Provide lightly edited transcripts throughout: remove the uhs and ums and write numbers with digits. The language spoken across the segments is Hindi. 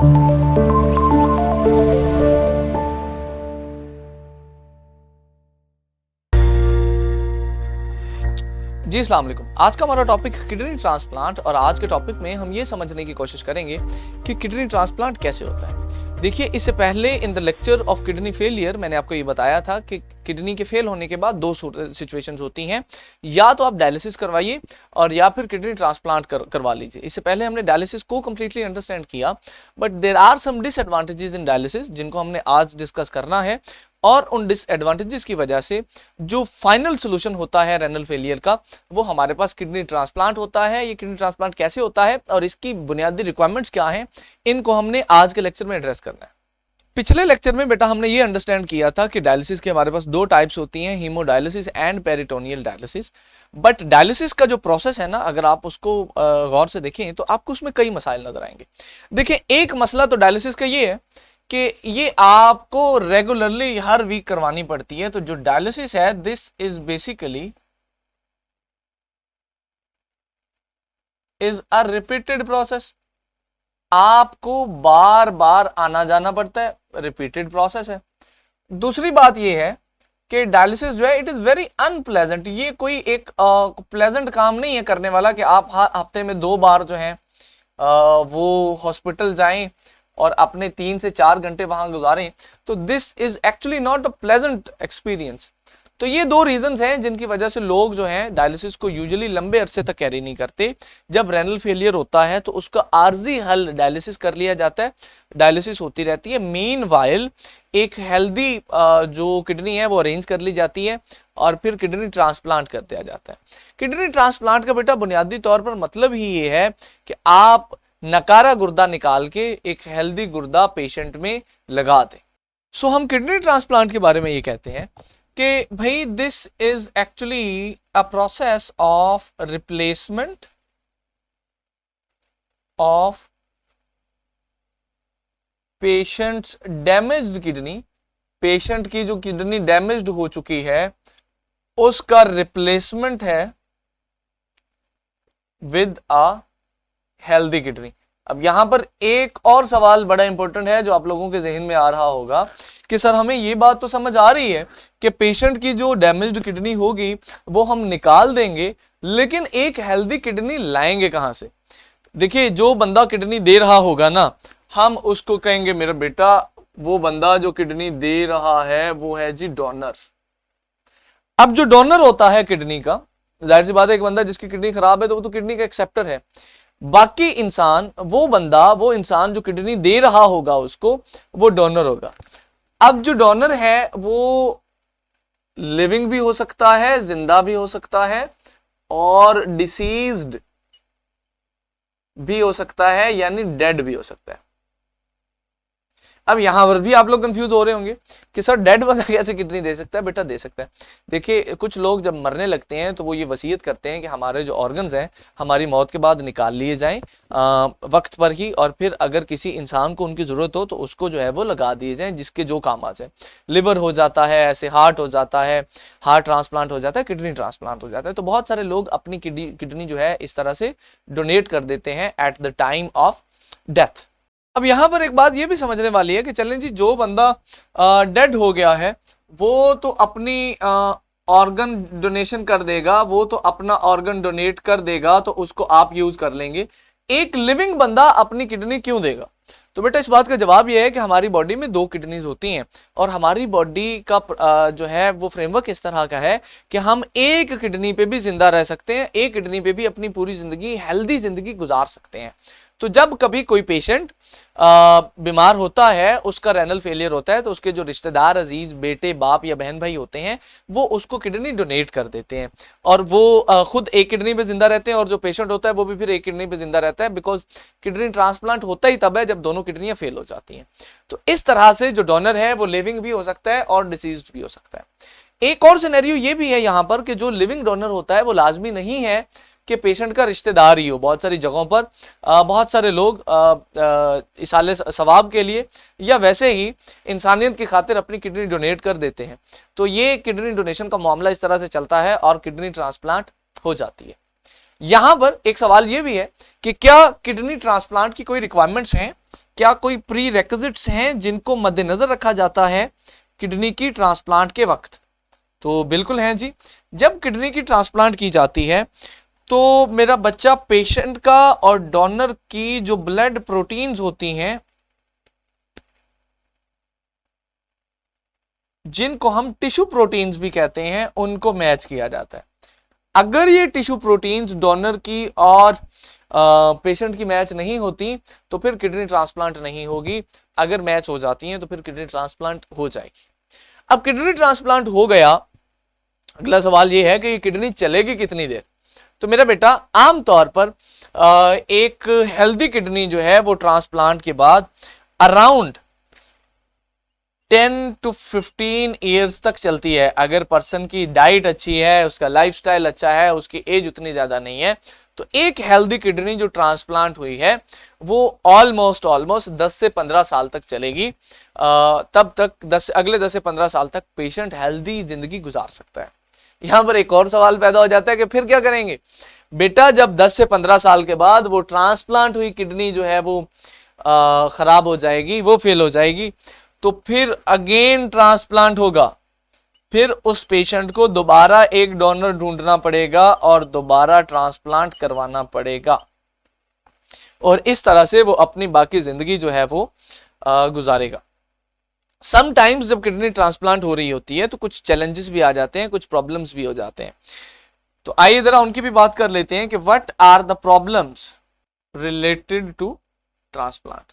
जी अस्सलाम वालेकुम। आज का हमारा टॉपिक किडनी ट्रांसप्लांट और आज के टॉपिक में हम ये समझने की कोशिश करेंगे कि किडनी ट्रांसप्लांट कैसे होता है। देखिए, इससे पहले in the lecture of kidney failure मैंने आपको ये बताया था कि किडनी के फेल होने के बाद दो सिचुएशंस होती हैं, या तो आप डायलिसिस करवाइए और या फिर किडनी ट्रांसप्लांट करवा लीजिए। इससे पहले हमने डायलिसिस को कंप्लीटली अंडरस्टैंड किया, but there are some disadvantages in dialysis जिनको हमने आज डिस्कस करना है, और उन डिसएडवांटेजेस की वजह से जो फाइनल सोल्यूशन होता है रेनल फेलियर का, वो हमारे पास किडनी ट्रांसप्लांट होता है। ये किडनी ट्रांसप्लांट कैसे होता है और इसकी बुनियादी रिक्वायरमेंट्स क्या हैं, इनको हमने आज के लेक्चर में एड्रेस करना है। पिछले लेक्चर में बेटा हमने ये अंडरस्टैंड किया था कि डायलिसिस के हमारे पास दो टाइप्स होती हैं, haemodialysis and peritoneal dialysis. But dialysis का जो प्रोसेस है ना, अगर आप उसको गौर से देखें तो आपको उसमें कई मसाइल नजर आएंगे। देखिए, एक मसला तो डायलिसिस का ये है कि ये आपको रेगुलरली हर वीक करवानी पड़ती है। तो जो डायलिसिस है, this is basically is a repeated process. आपको बार बार आना जाना पड़ता है, रिपीटेड प्रोसेस है। दूसरी बात ये है कि डायलिसिस जो है, इट इज वेरी अनप्लेजेंट। ये कोई एक प्लेजेंट काम नहीं है करने वाला कि आप हफ्ते में 2 बार जो है वो हॉस्पिटल जाएं और अपने 3 से 4 घंटे वहां गुजारें। तो this is actually not a pleasant experience. तो ये 2 रीजंस हैं जिनकी वजह से लोग जो हैं डायलिसिस को यूजुअली लंबे अरसे तक कैरी नहीं करते। जब रेनल फेलियर होता है तो उसका आर्जी हल डायलिसिस कर लिया जाता है, डायलिसिस होती रहती है। मीनवाइल एक हेल्दी जो किडनी है वो अरेंज कर ली जाती है और फिर किडनी ट्रांसप्लांट कर दिया जाता है। किडनी ट्रांसप्लांट का बेटा बुनियादी तौर पर मतलब ही ये है कि आप नकारा गुर्दा निकाल के एक हेल्दी गुर्दा पेशेंट में लगा दें। सो हम किडनी ट्रांसप्लांट के बारे में ये कहते हैं कि भाई this is actually a process of replacement of patients damaged kidney. Patient की जो किडनी डैमेज्ड हो चुकी है उसका रिप्लेसमेंट है विद अ हेल्दी किडनी। अब यहां पर एक और सवाल बड़ा इंपॉर्टेंट है जो आप लोगों के जहन में आ रहा होगा कि सर हमें ये बात तो समझ आ रही है कि पेशेंट की जो डैमेज्ड किडनी होगी वो हम निकाल देंगे, लेकिन एक हेल्दी किडनी लाएंगे कहां से? देखिए, जो बंदा किडनी दे रहा होगा ना, हम उसको कहेंगे मेरा बेटा वो बंदा जो किडनी दे रहा है वो है जी डोनर। अब जो डोनर होता है किडनी का, जाहिर सी बात है एक बंदा जिसकी किडनी खराब है तो वो तो किडनी का एक्सेप्टर है। बाकी इंसान, वो इंसान जो किडनी दे रहा होगा उसको, वो डोनर होगा। अब जो डोनर है वो लिविंग भी हो सकता है, जिंदा भी हो सकता है और डिसीज्ड भी हो सकता है, यानी डेड भी हो सकता है। अब यहां पर भी आप लोग कंफ्यूज हो रहे होंगे कि सर डेड बंदा कैसे किडनी दे सकता है? बेटा दे सकता है। देखिए, कुछ लोग जब मरने लगते हैं तो वो ये वसीयत करते हैं कि हमारे जो ऑर्गन्स हैं हमारी मौत के बाद निकाल लिए जाएं वक्त पर ही, और फिर अगर किसी इंसान को उनकी जरूरत हो तो उसको जो है वो लगा दिए जाएं जिसके जो काम आ जाए। लिवर हो जाता है, ऐसे हार्ट हो जाता है, हार्ट ट्रांसप्लांट हो जाता है, किडनी ट्रांसप्लांट हो जाता है। तो बहुत सारे लोग अपनी किडनी जो है इस तरह से डोनेट कर देते हैं at the time of death. अब यहां पर एक बात ये भी समझने वाली है कि चलें जी, जो बंदा डेड हो गया है वो तो अपनी ऑर्गन डोनेशन कर देगा, वो तो अपना ऑर्गन डोनेट कर देगा, तो उसको आप यूज कर लेंगे। एक लिविंग बंदा अपनी किडनी क्यों देगा? तो बेटा इस बात का जवाब यह है कि हमारी बॉडी में 2 किडनीज होती हैं और हमारी बॉडी का जो है वो फ्रेमवर्क इस तरह का है कि हम एक किडनी पे भी जिंदा रह सकते हैं, एक किडनी पे भी अपनी पूरी जिंदगी हेल्दी जिंदगी गुजार सकते हैं। तो जब कभी कोई पेशेंट बीमार होता है, उसका रेनल फेलियर होता है, तो उसके जो रिश्तेदार, अजीज, बेटे, बाप या बहन भाई होते हैं वो उसको किडनी डोनेट कर देते हैं और वो खुद एक किडनी पे जिंदा रहते हैं और जो पेशेंट होता है वो भी फिर एक किडनी पे जिंदा रहता है, बिकॉज किडनी ट्रांसप्लांट होता ही तब है जब दोनों किडनियां फेल हो जाती हैं। तो इस तरह से जो डोनर है वो लिविंग भी हो सकता है और डिसीज्ड भी हो सकता है। एक और सिनेरियो ये भी है यहाँ पर कि जो लिविंग डोनर होता है वो लाजमी नहीं है कि पेशेंट का रिश्तेदार ही हो। बहुत सारी जगहों पर बहुत सारे लोग इसाले सवाब के लिए या वैसे ही इंसानियत की खातिर अपनी किडनी डोनेट कर देते हैं। तो ये किडनी डोनेशन का मामला इस तरह से चलता है और किडनी ट्रांसप्लांट हो जाती है। यहां पर एक सवाल ये भी है कि क्या किडनी ट्रांसप्लांट की कोई रिक्वायरमेंट्स हैं? क्या कोई प्री रेक्विजिट्स हैं जिनको मद्देनजर रखा जाता है किडनी की ट्रांसप्लांट के वक्त? तो बिल्कुल हैं जी। जब किडनी की ट्रांसप्लांट की जाती है तो मेरा बच्चा, पेशेंट का और डोनर की जो ब्लड प्रोटीन्स होती हैं, जिनको हम टिश्यू प्रोटीन्स भी कहते हैं, उनको मैच किया जाता है। अगर ये टिश्यू प्रोटीन्स डोनर की और पेशेंट की मैच नहीं होती तो फिर किडनी ट्रांसप्लांट नहीं होगी। अगर मैच हो जाती हैं तो फिर किडनी ट्रांसप्लांट हो जाएगी। अब किडनी ट्रांसप्लांट हो गया, अगला सवाल ये है कि ये किडनी चलेगी कितनी देर? तो मेरा बेटा, आमतौर पर एक हेल्दी किडनी जो है वो ट्रांसप्लांट के बाद अराउंड 10 to 15 ईयर्स तक चलती है। अगर पर्सन की डाइट अच्छी है, उसका लाइफस्टाइल अच्छा है, उसकी एज उतनी ज्यादा नहीं है, तो एक हेल्दी किडनी जो ट्रांसप्लांट हुई है वो ऑलमोस्ट 10 से 15 साल तक चलेगी। तब तक अगले 10 से 15 साल तक पेशेंट हेल्दी जिंदगी गुजार सकता है। यहां पर एक और सवाल पैदा हो जाता है कि फिर क्या करेंगे? बेटा, जब 10 से 15 साल के बाद वो ट्रांसप्लांट हुई किडनी जो है वो खराब हो जाएगी, वो फेल हो जाएगी, तो फिर अगेन ट्रांसप्लांट होगा। फिर उस पेशेंट को दोबारा एक डोनर ढूंढना पड़ेगा और दोबारा ट्रांसप्लांट करवाना पड़ेगा, और इस तरह से वो अपनी बाकी जिंदगी जो है वो गुजारेगा। समटाइम्स जब किडनी ट्रांसप्लांट हो रही होती है तो कुछ चैलेंजेस भी आ जाते हैं, कुछ प्रॉब्लम्स भी हो जाते हैं। तो आइए जरा उनकी भी बात कर लेते हैं कि what are the problems related to transplant.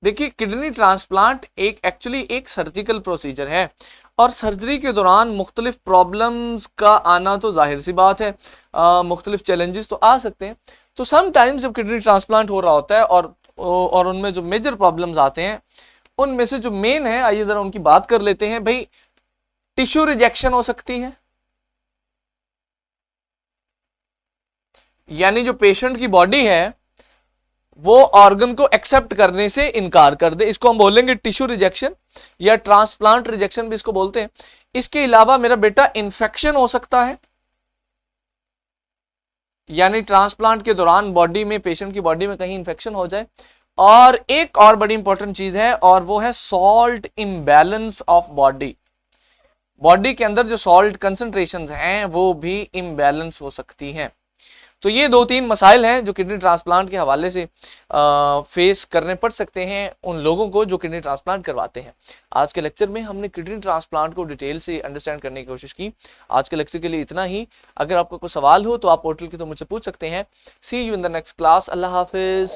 देखिए, किडनी ट्रांसप्लांट एक्चुअली एक सर्जिकल प्रोसीजर है, और सर्जरी के दौरान मुख्तलिफ प्रॉब्लम्स का आना तो जाहिर सी बात है, मुख्तलिफ चैलेंजेस तो आ सकते हैं। तो समटाइम्स जब किडनी ट्रांसप्लांट हो रहा होता है और उनमें जो मेजर प्रॉब्लम्स आते हैं, उनमें से जो मेन है, आइए जरा उनकी बात कर लेते हैं। भाई, टिश्यू रिजेक्शन हो सकती है, यानी जो पेशेंट की बॉडी है वो ऑर्गन को एक्सेप्ट करने से इनकार कर दे, इसको हम बोलेंगे टिश्यू रिजेक्शन या ट्रांसप्लांट रिजेक्शन भी इसको बोलते हैं। इसके अलावा मेरा बेटा, इंफेक्शन हो सकता है, यानी ट्रांसप्लांट के दौरान बॉडी में, पेशेंट की बॉडी में कहीं इंफेक्शन हो जाए। और एक और बड़ी इंपॉर्टेंट चीज है, और वो है salt imbalance of body. Body के अंदर जो सॉल्ट कंसंट्रेशंस हैं वो भी इम्बैलेंस हो सकती हैं। तो ये 2-3 मसाइल हैं जो किडनी ट्रांसप्लांट के हवाले से फेस करने पड़ सकते हैं उन लोगों को जो किडनी ट्रांसप्लांट करवाते हैं। आज के लेक्चर में हमने किडनी ट्रांसप्लांट को डिटेल से अंडरस्टैंड करने की कोशिश की। आज के लेक्चर के लिए इतना ही। अगर आपको कोई सवाल हो तो आप पोर्टल के तो मुझसे पूछ सकते हैं। See you in the next class. अल्लाह हाफिज।